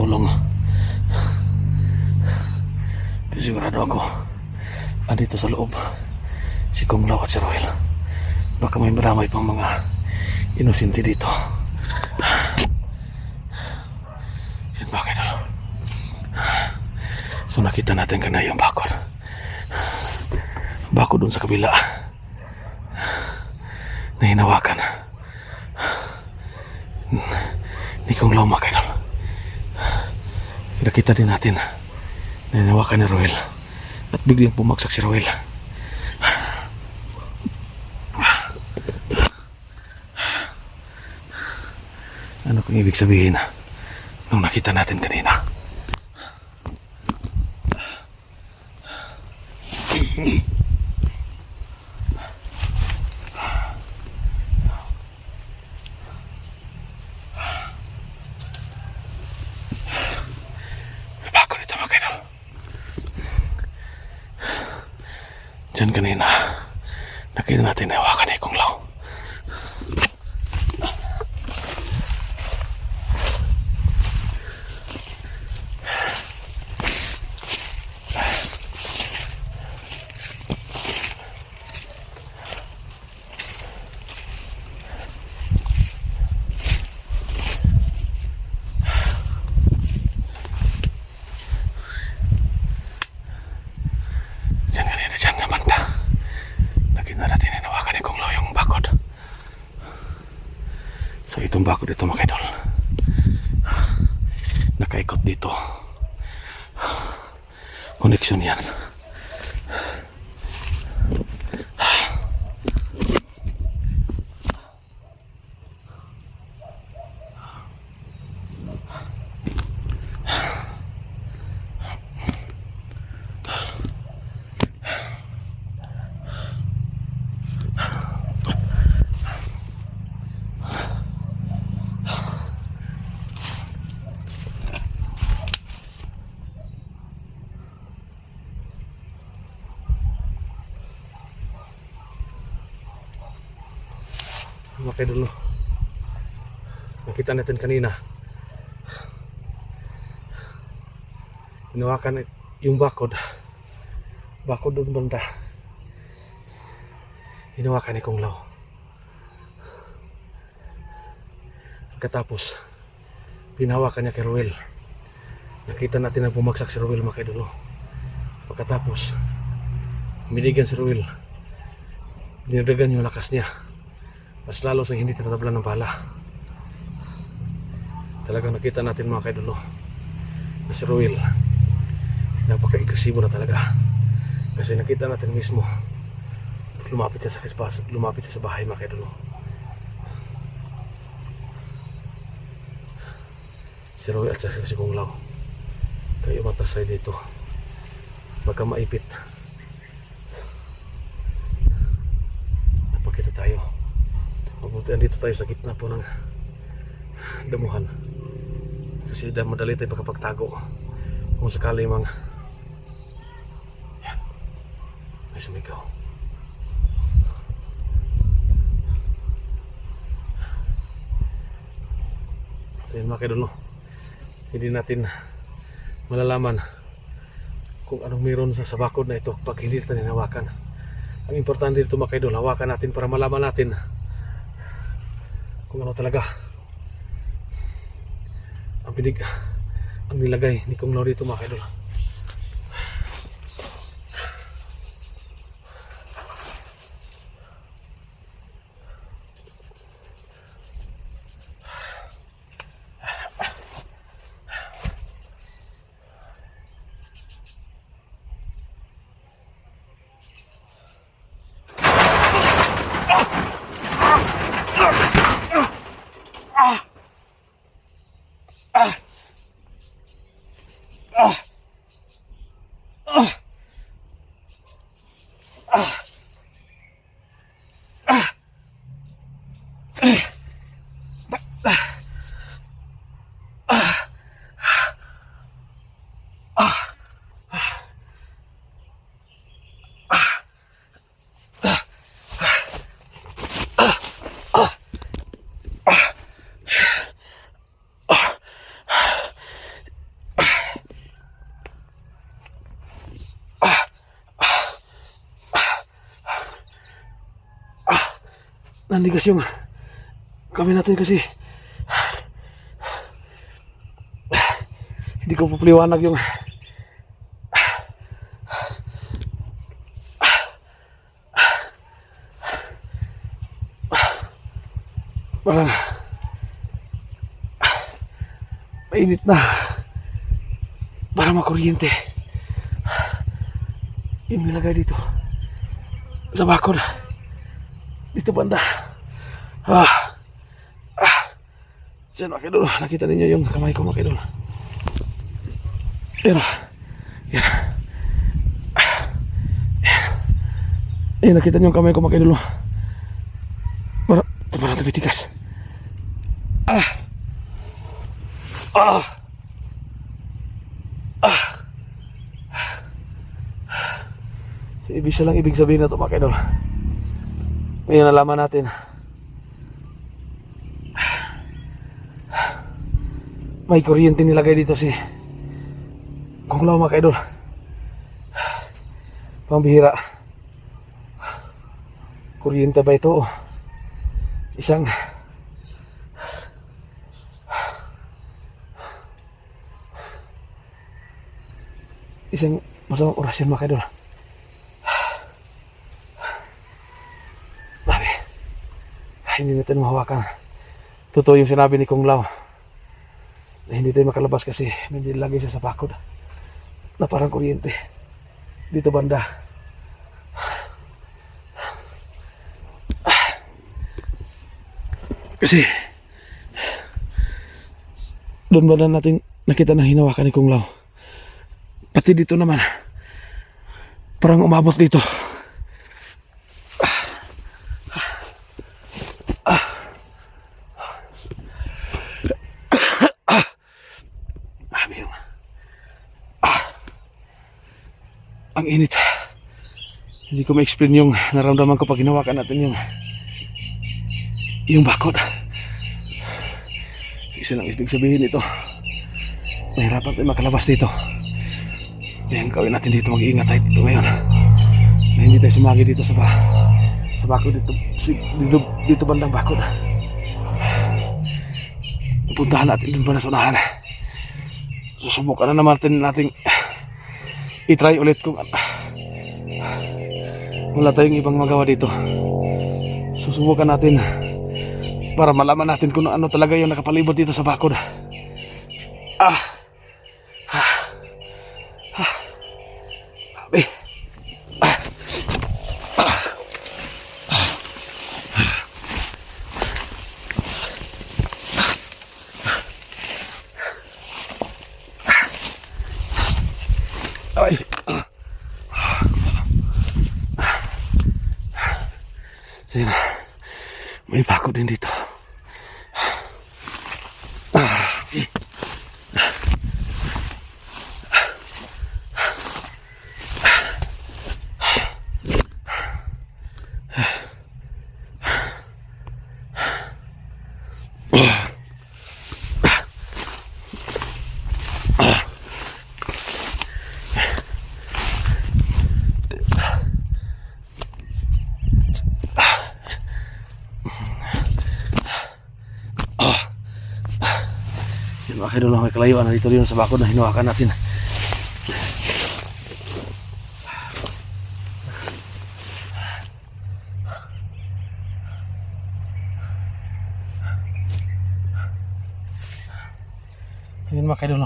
tulong. Pero sigurado ako, andito sa loob si Kung Lao at si Roel. Baka may maramay pang mga inosente dito. Yan ba kayo? So nakita natin kanina yung bakod. Bakod dun sa kabila na hinawakan ni Kung Lao, mga kaidol. Nakita din natin na hinawakan ni Roel at biglang bumagsak si Roel. Ano kung ibig sabihin nung nakita natin kanina? Bago nito, mga kaidol. Diyan kanina nakita natin na hawakan ni Kung Lao. So itong bakod ito, mga kaidol, nakaikot dito. Koneksyon yan. Mga kaidol, nakita natin kanina, hinawakan yung bakod doon banda, hinawakan ni Kung Lao. Pagkatapos pinahawakan niya kay Roel. Nakita natin na bumagsak si Roel, mga kaidol. Pagkatapos binigyan si Roel, dinagdagan yung lakas niya, mas lalo sa hindi tinatablan ng bala. Talagang nakita natin, mga kaidol, na si Roel napaka-agresibo na talaga. Kasi nakita natin mismo lumapit siya sa bahay, mga kaidol. Si Roel at si Kung Lao kayo matasay dito, baka maipit. Napakita tayo. Mabuti andito tayo sa gitna po ng damuhan, kasi madali tayo pagkapagtago kung sakali mang yan, may sumigaw. So yun, mga kaidol, hindi natin malalaman kung anong meron sa bakod na ito pag hindi natin hinawakan. Ang importante dito, mga kaidol, hawakan natin para malaman natin kung ano talaga ang nilagay ni Kung Lao dito, mga kaidol. nandigas yung kami natin kasi hindi ko pupaliwanag yung parang mainit na para makuryente yung nilagay dito sa bakod dito banda. Diyan mga kaidol, nakita ninyo yung kamay ko mga kaidol. Yan. Yan, nakita niyo yung kamay ko mga kaidol. Parang tumitigas. Ibig sabihin na ito mga kaidol. Ngayon nalaman natin may kuryente nilagay dito si Kung Lao mga kaidol. Pambihira. Kuryente ba ito? Isang masamang orasyon mga kaidol. Hindi natin mahawakan. Totoo yung sinabi ni Kung Lao na hindi tayo makalabas kasi may nilagay siya sa bakod na parang kuryente dito banda. Kasi doon banda natin nakita na hinawakan ni Kung Lao. Pati dito naman parang umabot dito. Ang init. Hindi ko ma-explain yung naramdaman ko pag hinawakan natin yung bakod. Isa lang ibig sabihin ito. Mahirapan tayo makalabas dito. Kaya ang gawin natin dito, mag-iingat tayo dito ngayon. Na hindi tayo sumagi dito sa bakod dito bandang bakod. Puntahan natin dun pa na sunahan. Susubukan na naman natin i-try ulit kung wala tayong ibang magawa dito. Susubukan natin para malaman natin kung ano talaga yung nakapalibot dito sa bakod. Sige na, may bakod din dito. Yun mga kaidol, may kalayuan na dito rin sa bakod na hinawakan natin. So yun mga kaidol,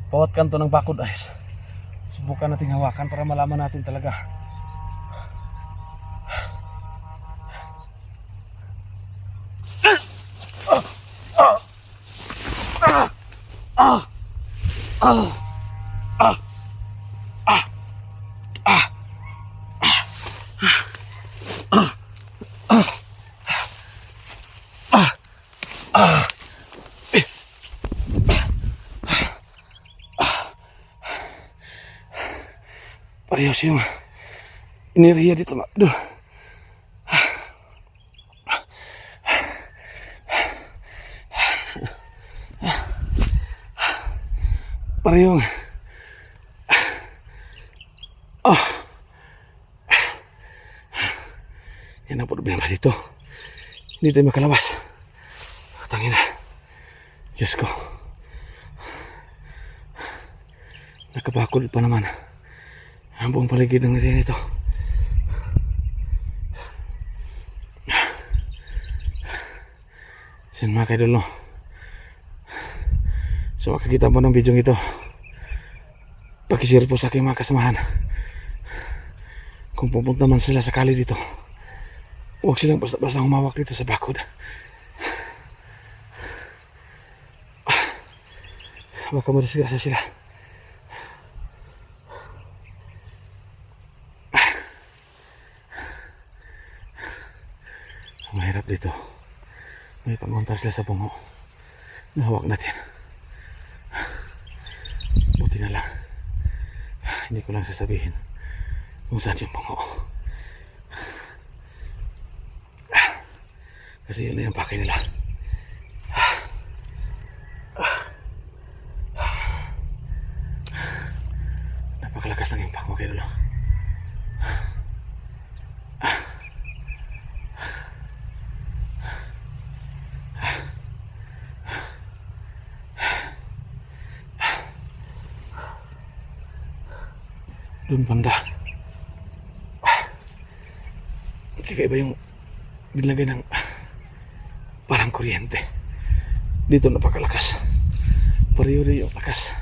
bawat kanto ng bakod ay subukan natin hawakan para malaman natin talaga parehas yung iniriya dito mga idol. Parehong yan ang problema dito. Hindi tayo makalabas. Tangina. Diyos ko. Nakabakol pa naman ang buong paligid ng area nito. Yan mga kaidol, no? So makikita mo ng video ito, pakishare po sa aking mga kasamahan. Kung pupunta man sila sakali dito, huwag silang basta-basta humawak dito sa bakod. Baka madisgrasya sila. Mahirap dito. May pangunta sila sa bungo. Nahawak natin. Buti na lang. Hindi ko lang sasabihin kung saan yung bungo. Kasi yun na yung pakay nila. Napakalakas ng impact mo kayo dulo. Doon banda. Kakaiba yung binlagay ng parang kuryente. Dito napakalakas. Pareho yung lakas.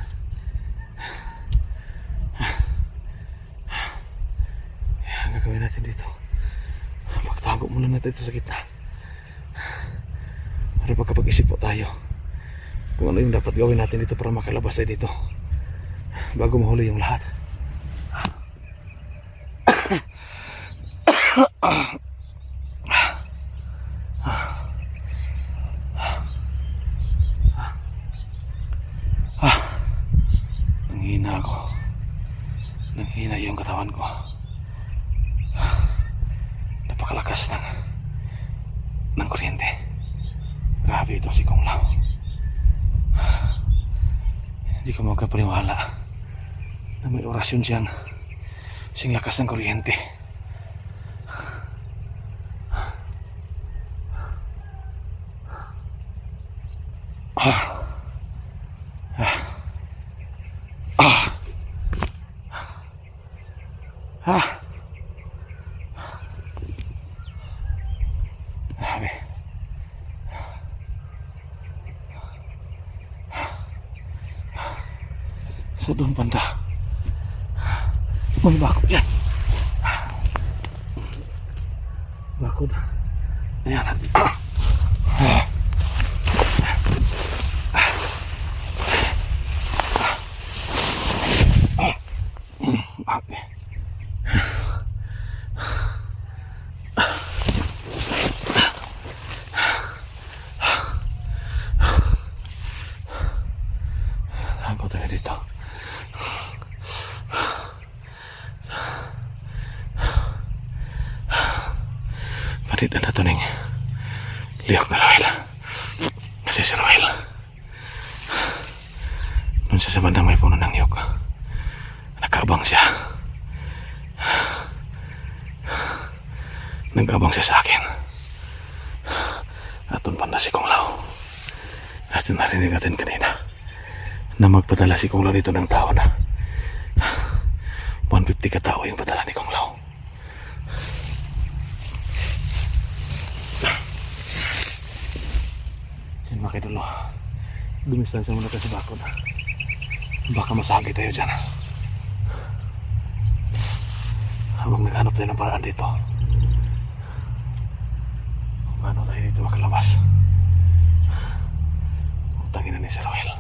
Ang gagawin natin dito, pagtago muna natin ito sa gitna para pagkapag-isip po tayo kung ano yung dapat gawin natin dito para makalabas tayo dito bago mahuli yung lahat. Nanghina ako. Nanghina yung katawan ko. Napakalakas ng kuryente. Grabe itong si Kung Lao. Hindi ko magkapaniwala na may orasyon siyang sing lakas ng kuryente. Grabe. Sa doon banda may bakod yan. Bakod. Ayan. Tago tayo dito. Palit na ito ning liyok na Roel. Kasi si Roel nun siya sa bandang may puno ng niyok, nakaabang siya. Nag-abang siya sa akin. At doon banda si Kung Lao. At narinig natin kanina na magpadala si Kung Lao dito ng tao na 150 katao yung padala ni Kung Lao. Yan mga kidulo, dumistansa muna tayo sa bakod. Baka masagi tayo dyan habang naghanap tayo ng paraan dito. Paano tayo dito makalabas? Utangin na ni Sir Roel.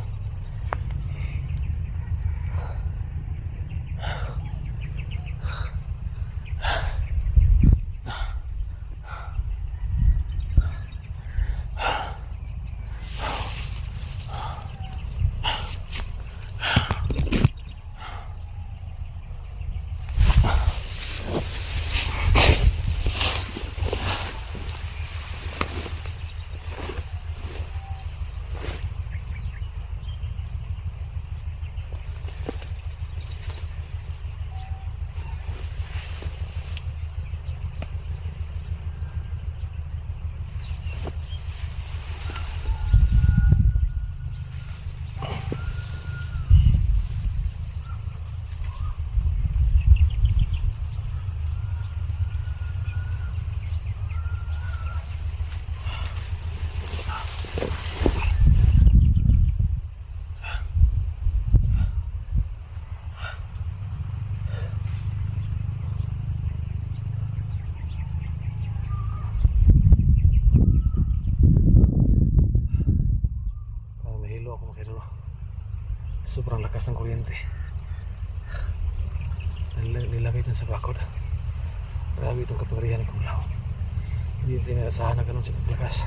sobrang lakas ng kuryente. Nilagay dun sa bakod. Grabe itong kapangyarihan ni Kung Lao. Hindi natin inaasahan na ganun siya kalakas.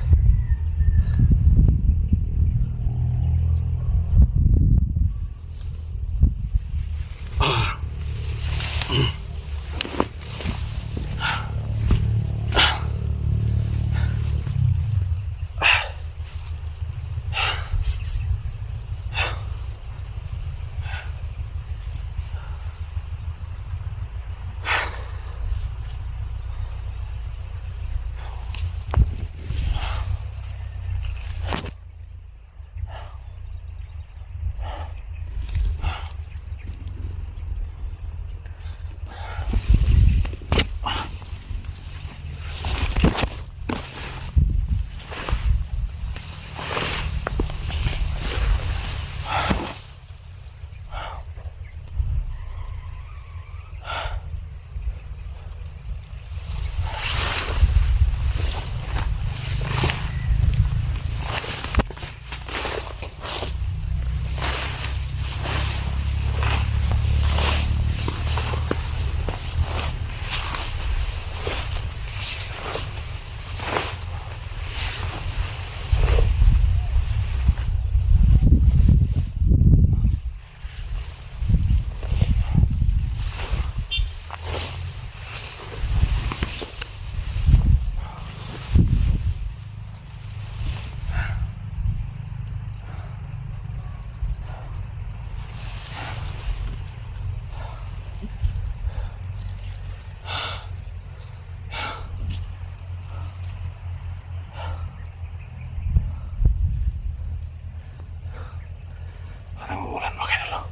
Parang uulan mga idol.